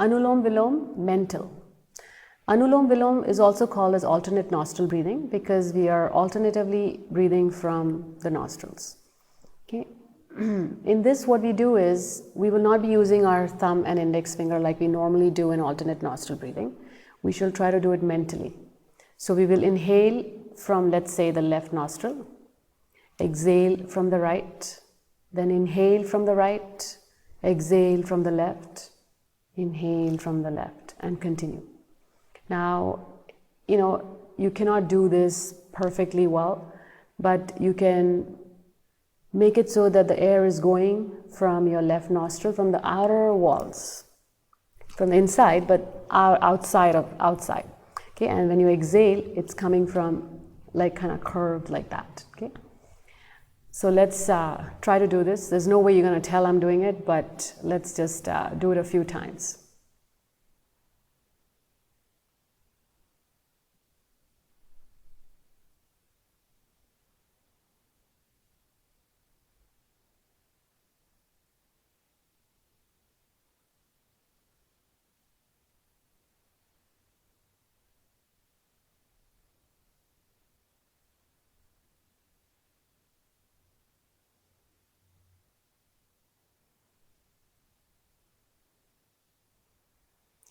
Anulom Vilom, mental. Anulom Vilom is also called as alternate nostril breathing because we are alternatively breathing from the nostrils. Okay. In this, what we do is we will not be using our thumb and index finger like we normally do in alternate nostril breathing. We shall try to do it mentally. So we will inhale from, let's say, the left nostril, exhale from the right, then inhale from the right, exhale from the left, inhale from the left, and continue. Now, you cannot do this perfectly well, but you can make it so that the air is going from your left nostril, from the outer walls, from the inside, but outside. Okay, and when you exhale, it's coming from like kind of curved like that. Okay, so let's try to do this. There's no way you're going to tell I'm doing it, but let's just do it a few times.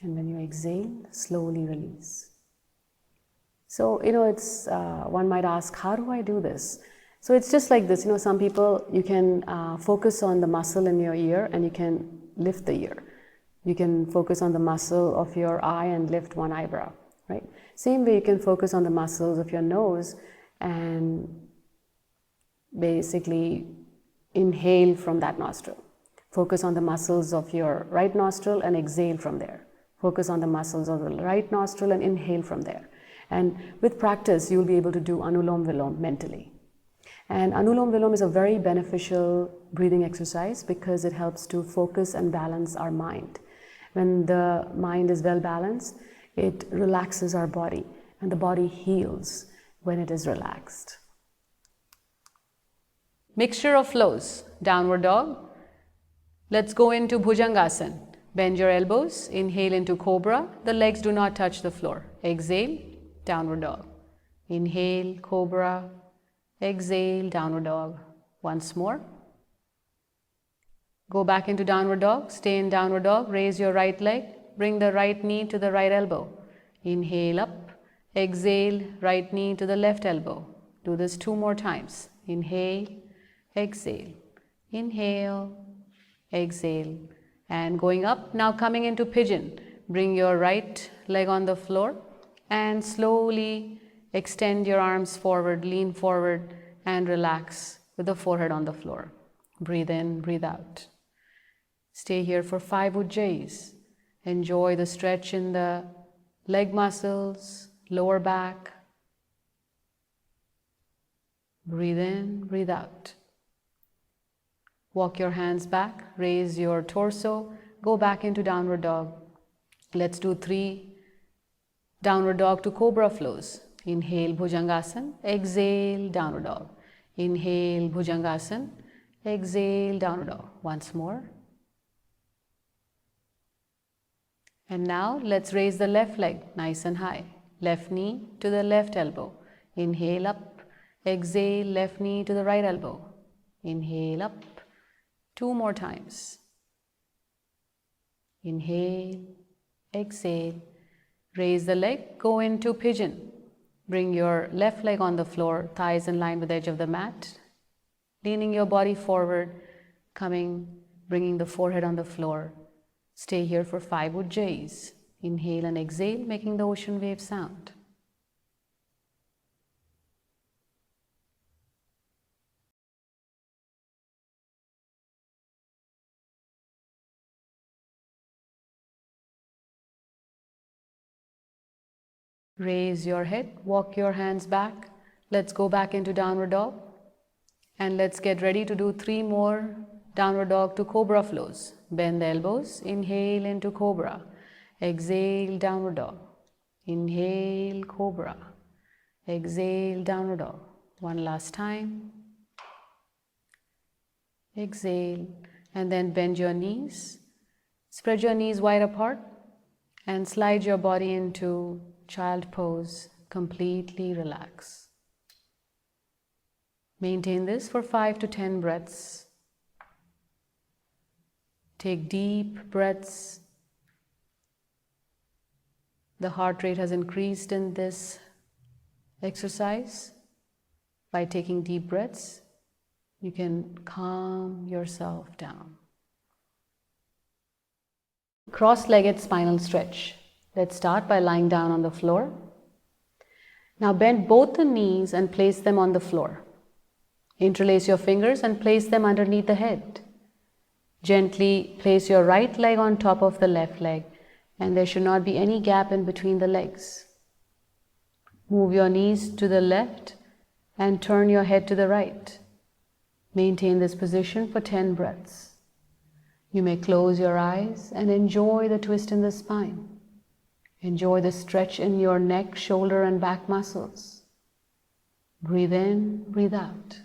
And when you exhale, slowly release. So, it's one might ask, how do I do this? So it's just like this. Some people, you can focus on the muscle in your ear and you can lift the ear. You can focus on the muscle of your eye and lift one eyebrow, right? Same way you can focus on the muscles of your nose and basically inhale from that nostril. Focus on the muscles of your right nostril and exhale from there. Focus on the muscles of the right nostril and inhale from there. And with practice, you'll be able to do Anulom Vilom mentally. And Anulom Vilom is a very beneficial breathing exercise because it helps to focus and balance our mind. When the mind is well balanced, it relaxes our body, and the body heals when it is relaxed. Mixture of flows. Downward dog. Let's go into Bhujangasana. Bend your elbows, inhale into Cobra. The legs do not touch the floor. Exhale, Downward Dog. Inhale, Cobra. Exhale, Downward Dog. Once more. Go back into Downward Dog. Stay in Downward Dog. Raise your right leg. Bring the right knee to the right elbow. Inhale up. Exhale, right knee to the left elbow. Do this 2 more times. Inhale, exhale. Inhale, exhale. And going up, now coming into pigeon. Bring your right leg on the floor and slowly extend your arms forward, lean forward and relax with the forehead on the floor. Breathe in, breathe out. Stay here for 5 ujjayis. Enjoy the stretch in the leg muscles, lower back. Breathe in, breathe out. Walk your hands back, raise your torso, go back into Downward Dog. Let's do 3 Downward Dog to Cobra flows. Inhale, Bhujangasana, exhale, Downward Dog. Inhale, Bhujangasana, exhale, Downward Dog. Once more. And now let's raise the left leg nice and high. Left knee to the left elbow. Inhale up, exhale, left knee to the right elbow. Inhale up. 2 more times. Inhale, exhale. Raise the leg, go into pigeon. Bring your left leg on the floor, thighs in line with the edge of the mat. Leaning your body forward, bringing the forehead on the floor. Stay here for 5 ujjayis. Inhale and exhale, making the ocean wave sound. Raise your head, walk your hands back. Let's go back into Downward Dog. And let's get ready to do 3 more Downward Dog to Cobra flows. Bend the elbows, inhale into Cobra. Exhale, Downward Dog. Inhale, Cobra. Exhale, Downward Dog. One last time. Exhale, and then bend your knees. Spread your knees wide apart. And slide your body into child pose. Completely relax. Maintain this for 5 to 10 breaths. Take deep breaths. The heart rate has increased in this exercise. By taking deep breaths, you can calm yourself down. Cross-legged spinal stretch. Let's start by lying down on the floor. Now bend both the knees and place them on the floor. Interlace your fingers and place them underneath the head. Gently place your right leg on top of the left leg, and there should not be any gap in between the legs. Move your knees to the left and turn your head to the right. Maintain this position for 10 breaths. You may close your eyes and enjoy the twist in the spine. Enjoy the stretch in your neck, shoulder, and back muscles. Breathe in, breathe out.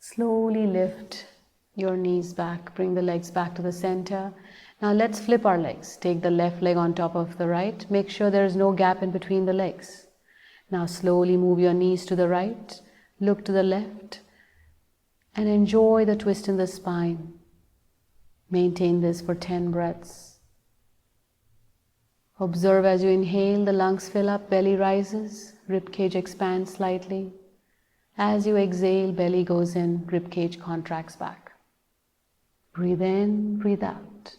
Slowly lift your knees back, bring the legs back to the center. Now let's flip our legs. Take the left leg on top of the right. Make sure there is no gap in between the legs. Now slowly move your knees to the right, look to the left, and enjoy the twist in the spine. Maintain this for 10 breaths. Observe as you inhale, the lungs fill up, belly rises, ribcage expands slightly. As you exhale, belly goes in, ribcage contracts back. Breathe in, breathe out.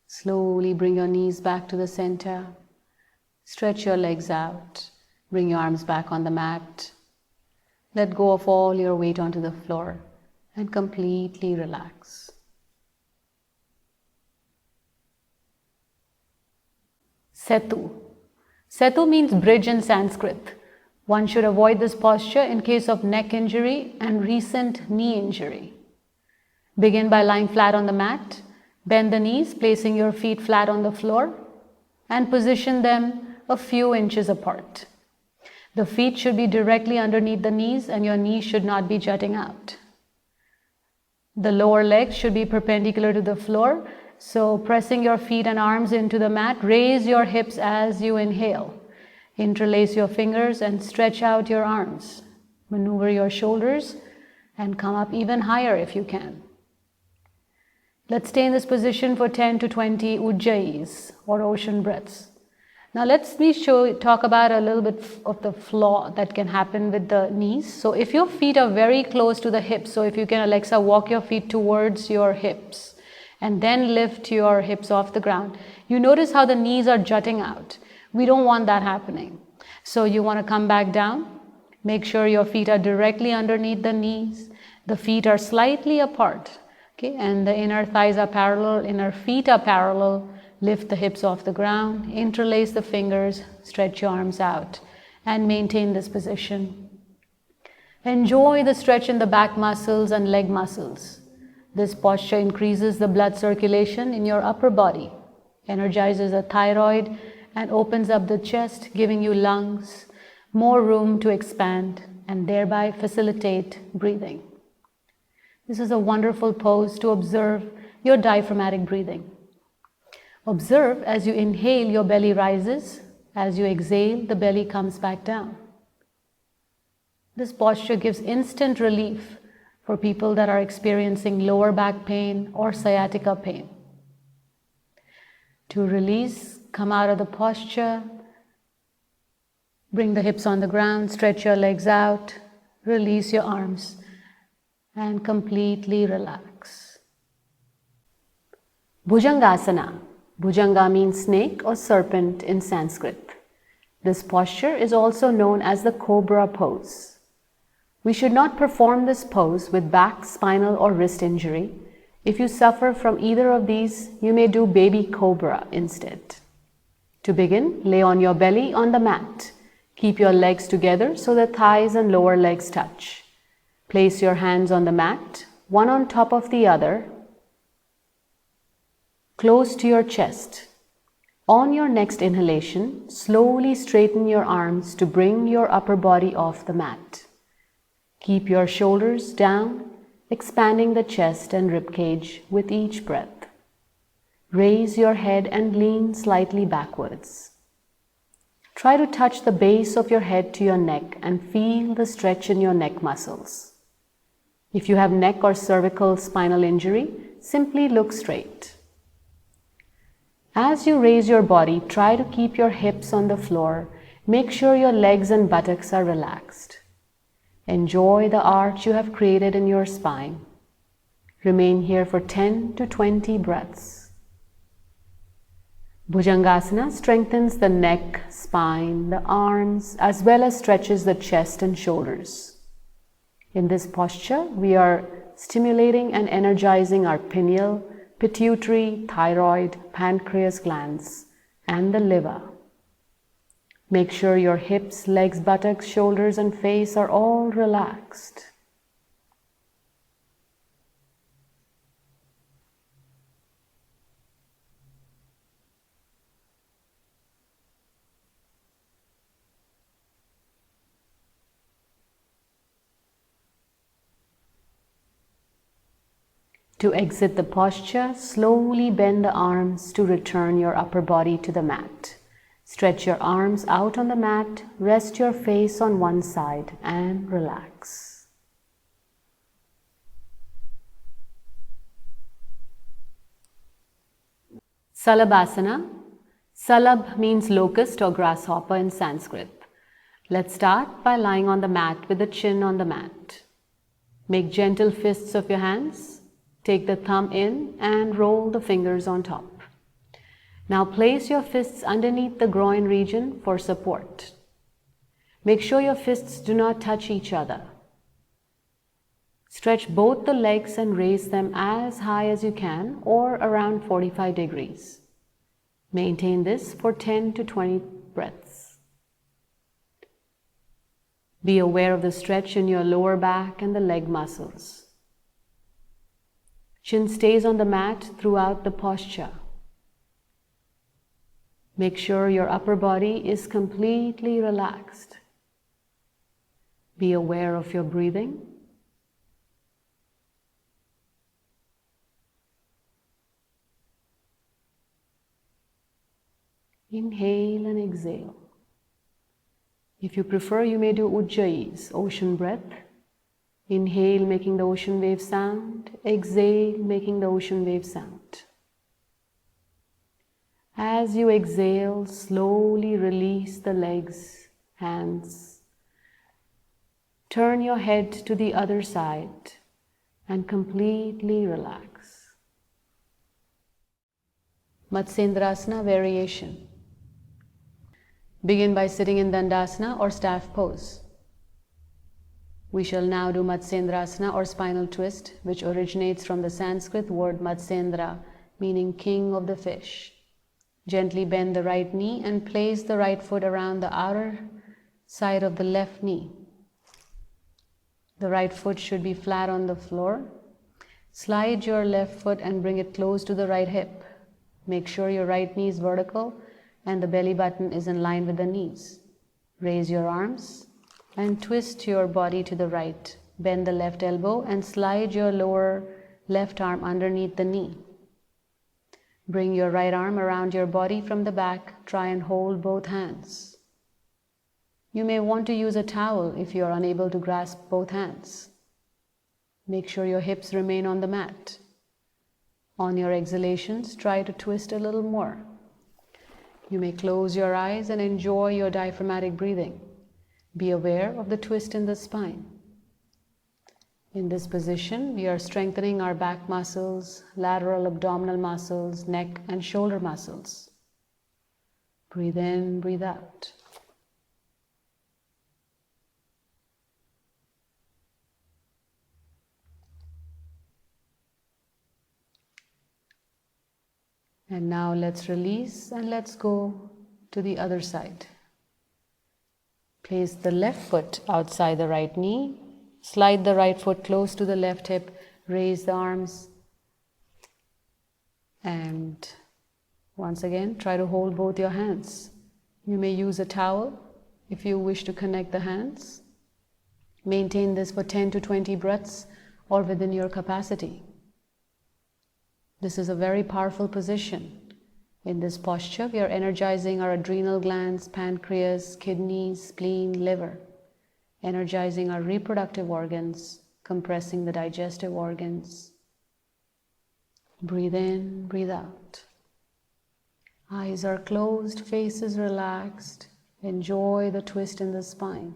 Slowly bring your knees back to the center. Stretch your legs out. Bring your arms back on the mat. Let go of all your weight onto the floor and completely relax. Setu. Setu means bridge in Sanskrit. One should avoid this posture in case of neck injury and recent knee injury. Begin by lying flat on the mat. Bend the knees, placing your feet flat on the floor, and position them a few inches apart. The feet should be directly underneath the knees and your knees should not be jutting out. The lower legs should be perpendicular to the floor, so pressing your feet and arms into the mat, raise your hips as you inhale. Interlace your fingers and stretch out your arms. Maneuver your shoulders and come up even higher if you can. Let's stay in this position for 10 to 20 ujjayis or ocean breaths. Now let me talk about a little bit of the flaw that can happen with the knees. So if your feet are very close to the hips, so if you can, Alexa, walk your feet towards your hips and then lift your hips off the ground, you notice how the knees are jutting out. We don't want that happening. So you want to come back down. Make sure your feet are directly underneath the knees. The feet are slightly apart. Okay, and the inner thighs are parallel, inner feet are parallel. Lift the hips off the ground, interlace the fingers, stretch your arms out, and maintain this position. Enjoy the stretch in the back muscles and leg muscles. This posture increases the blood circulation in your upper body, energizes the thyroid, and opens up the chest, giving you lungs more room to expand and thereby facilitate breathing. This is a wonderful pose to observe your diaphragmatic breathing. Observe as you inhale, your belly rises. As you exhale, the belly comes back down. This posture gives instant relief for people that are experiencing lower back pain or sciatica pain. To release, come out of the posture. Bring the hips on the ground, stretch your legs out, release your arms, and completely relax. Bhujangasana. Bhujanga means snake or serpent in Sanskrit. This posture is also known as the cobra pose. We should not perform this pose with back, spinal, or wrist injury. If you suffer from either of these, you may do baby cobra instead. To begin, lay on your belly on the mat. Keep your legs together so the thighs and lower legs touch. Place your hands on the mat, one on top of the other, close to your chest. On your next inhalation, slowly straighten your arms to bring your upper body off the mat. Keep your shoulders down, expanding the chest and ribcage with each breath. Raise your head and lean slightly backwards. Try to touch the base of your head to your neck and feel the stretch in your neck muscles. If you have neck or cervical spinal injury, simply look straight. As you raise your body, try to keep your hips on the floor. Make sure your legs and buttocks are relaxed. Enjoy the arch you have created in your spine. Remain here for 10 to 20 breaths. Bhujangasana strengthens the neck, spine, the arms, as well as stretches the chest and shoulders. In this posture, we are stimulating and energizing our pineal, pituitary, thyroid, pancreas glands, and the liver. Make sure your hips, legs, buttocks, shoulders, and face are all relaxed. To exit the posture, slowly bend the arms to return your upper body to the mat. Stretch your arms out on the mat, rest your face on one side and relax. Salabasana. Salab means locust or grasshopper in Sanskrit. Let's start by lying on the mat with the chin on the mat. Make gentle fists of your hands. Take the thumb in and roll the fingers on top. Now place your fists underneath the groin region for support. Make sure your fists do not touch each other. Stretch both the legs and raise them as high as you can, or around 45 degrees. Maintain this for 10 to 20 breaths. Be aware of the stretch in your lower back and the leg muscles. Chin stays on the mat throughout the posture. Make sure your upper body is completely relaxed. Be aware of your breathing. Inhale and exhale. If you prefer, you may do Ujjayi's, ocean breath. Inhale, making the ocean wave sound. Exhale, making the ocean wave sound. As you exhale, slowly release the legs, hands. Turn your head to the other side and completely relax. Matsyendrasana variation. Begin by sitting in Dandasana or staff pose. We shall now do Matsyendrasana or spinal twist, which originates from the Sanskrit word Matsyendra, meaning king of the fish. Gently bend the right knee and place the right foot around the outer side of the left knee. The right foot should be flat on the floor. Slide your left foot and bring it close to the right hip. Make sure your right knee is vertical and the belly button is in line with the knees. Raise your arms and twist your body to the right. Bend the left elbow and slide your lower left arm underneath the knee. Bring your right arm around your body from the back. Try and hold both hands. You may want to use a towel if you are unable to grasp both hands. Make sure your hips remain on the mat. On your exhalations, try to twist a little more. You may close your eyes and enjoy your diaphragmatic breathing. Be aware of the twist in the spine. In this position, we are strengthening our back muscles, lateral abdominal muscles, neck and shoulder muscles. Breathe in, breathe out. And now let's release and let's go to the other side. Place the left foot outside the right knee. Slide the right foot close to the left hip. Raise the arms. And once again, try to hold both your hands. You may use a towel if you wish to connect the hands. Maintain this for 10 to 20 breaths or within your capacity. This is a very powerful position. In this posture, we are energizing our adrenal glands, pancreas, kidneys, spleen, liver, energizing our reproductive organs, compressing the digestive organs. Breathe in, breathe out. Eyes are closed, face is relaxed. Enjoy the twist in the spine.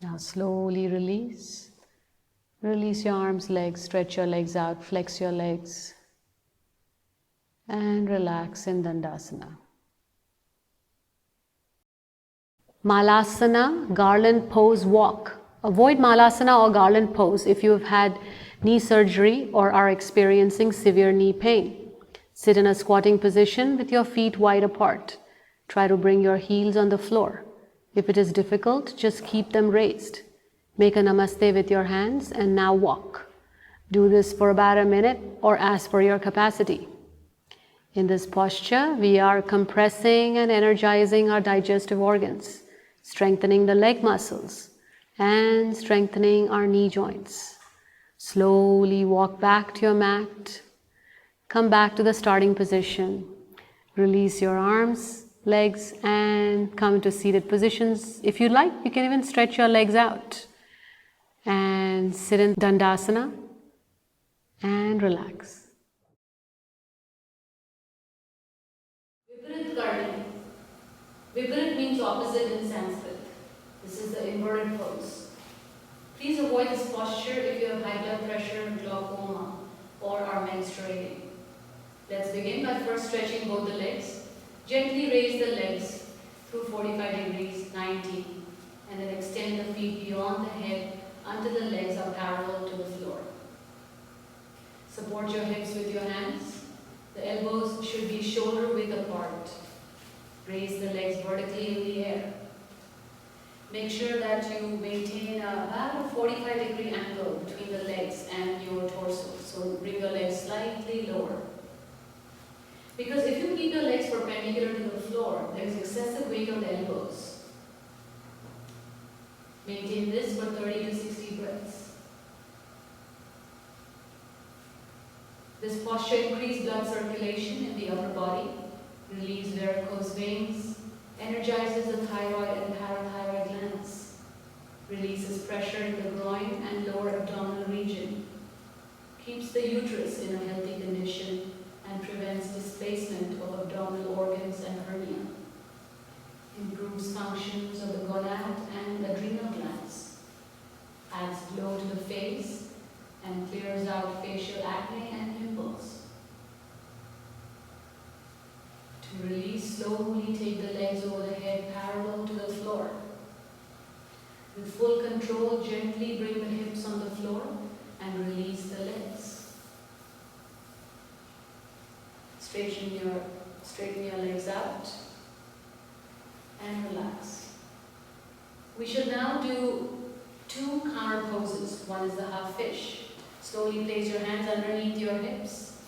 Now slowly release. Release your arms, legs, stretch your legs out, flex your legs, and relax in Dandasana. Malasana, garland pose walk. Avoid Malasana or garland pose if you have had knee surgery or are experiencing severe knee pain. Sit in a squatting position with your feet wide apart. Try to bring your heels on the floor. If it is difficult, just keep them raised. Make a namaste with your hands and now walk. Do this for about a minute or as per your capacity. In this posture, we are compressing and energizing our digestive organs, strengthening the leg muscles and strengthening our knee joints. Slowly walk back to your mat. Come back to the starting position. Release your arms, legs, and come into seated positions. If you like, you can even stretch your legs out and sit in Dandasana and relax. Viparit Karni. Viparit means opposite in Sanskrit. This is the inverted pose. Please avoid this posture if you have high blood pressure, glaucoma, or are menstruating. Let's begin by first stretching both the legs. Gently raise the legs through 45 degrees, 90, and then extend the feet beyond the head until the legs are parallel to the floor. Support your hips with your hands. The elbows should be shoulder width apart. Raise the legs vertically in the air. Make sure that you maintain about a 45-degree angle between the legs and your torso. So bring your legs slightly lower. Because if you keep your legs perpendicular to the floor, there is excessive weight on the elbows. Maintain this for 30 to 60 breaths. This posture increases blood circulation in the upper body, relieves varicose veins, energizes the thyroid and parathyroid glands, releases pressure in the groin and lower abdominal region, keeps the uterus in a healthy condition, and prevents displacement of abdominal organs and hernia. Improves functions of the gonad and adrenal glands. Adds glow to the face and clears out facial acne and pimples. To release, slowly take the legs over the head parallel to the floor. With full control, gently bring the hips on the floor and release the legs. Straighten your legs out and relax. We shall now do two counter poses. One is the half fish. Slowly place your hands underneath your hips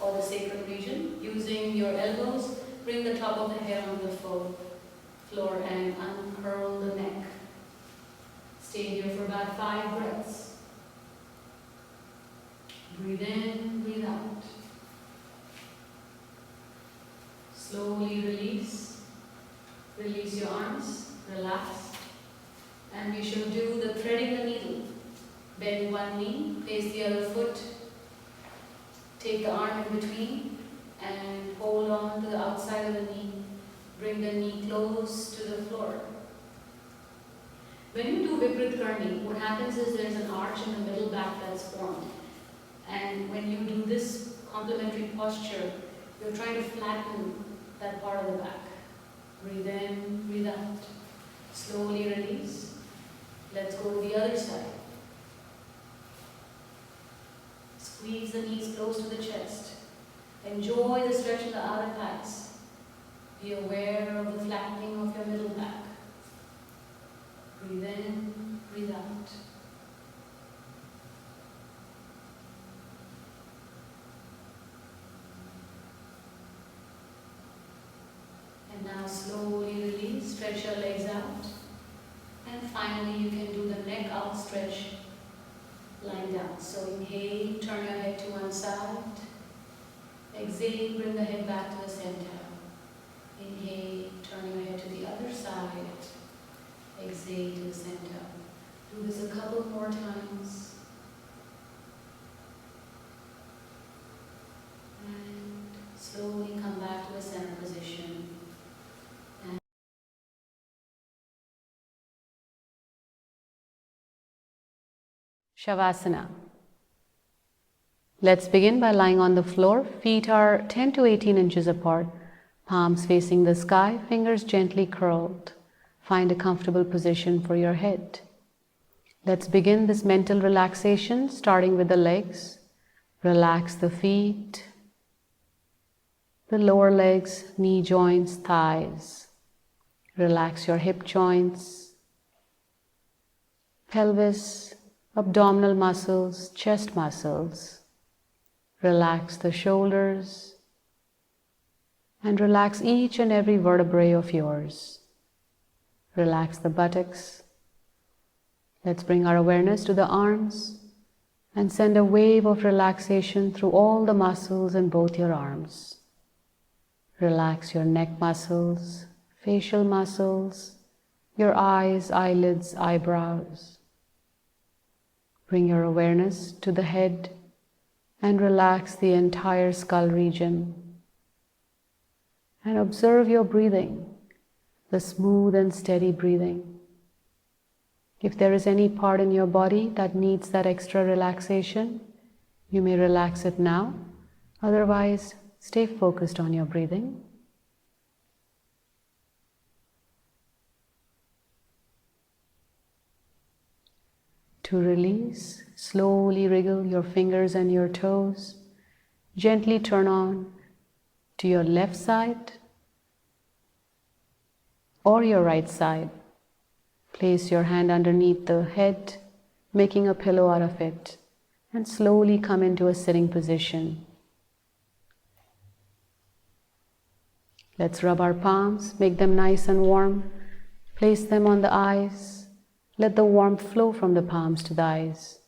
or the sacral region. Using your elbows, bring the top of the head onto the floor and uncurl the neck. Stay here for about 5 breaths. Breathe in, breathe out. Slowly release. Release your arms, relax. And we shall do the threading the needle. Bend one knee, place the other foot. Take the arm in between and hold on to the outside of the knee. Bring the knee close to the floor. When you do Viparit Karni, what happens is there's an arch in the middle back that's formed. And when you do this complementary posture, you're trying to flatten that part of the back. Breathe in, breathe out. Slowly release. Let's go to the other side. Squeeze the knees close to the chest. Enjoy the stretch in the outer thighs. Be aware of the flattening of your middle back. Breathe in, breathe out. And now slowly release, stretch your legs out. And finally you can do the neck out stretch lying down. So inhale, turn your head to one side. Exhale, bring the head back to the center. Inhale, turn your head to the other side. Exhale to the center. Do this a couple more times. And slowly come back to the center position. Shavasana. Let's begin by lying on the floor. Feet are 10 to 18 inches apart. Palms facing the sky, fingers gently curled. Find a comfortable position for your head. Let's begin this mental relaxation, starting with the legs. Relax the feet, the lower legs, knee joints, thighs. Relax your hip joints, pelvis, abdominal muscles, chest muscles. Relax the shoulders and relax each and every vertebrae of yours. Relax the buttocks. Let's bring our awareness to the arms and send a wave of relaxation through all the muscles in both your arms. Relax your neck muscles, facial muscles, your eyes, eyelids, eyebrows. Bring your awareness to the head and relax the entire skull region. And observe your breathing, the smooth and steady breathing. If there is any part in your body that needs that extra relaxation, you may relax it now. Otherwise, stay focused on your breathing. To release, slowly wriggle your fingers and your toes. Gently turn on to your left side or your right side. Place your hand underneath the head, making a pillow out of it, and slowly come into a sitting position. Let's rub our palms, make them nice and warm. Place them on the eyes. Let the warmth flow from the palms to the eyes.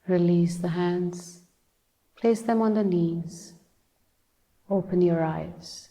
Release the hands. Place them on the knees. Open your eyes.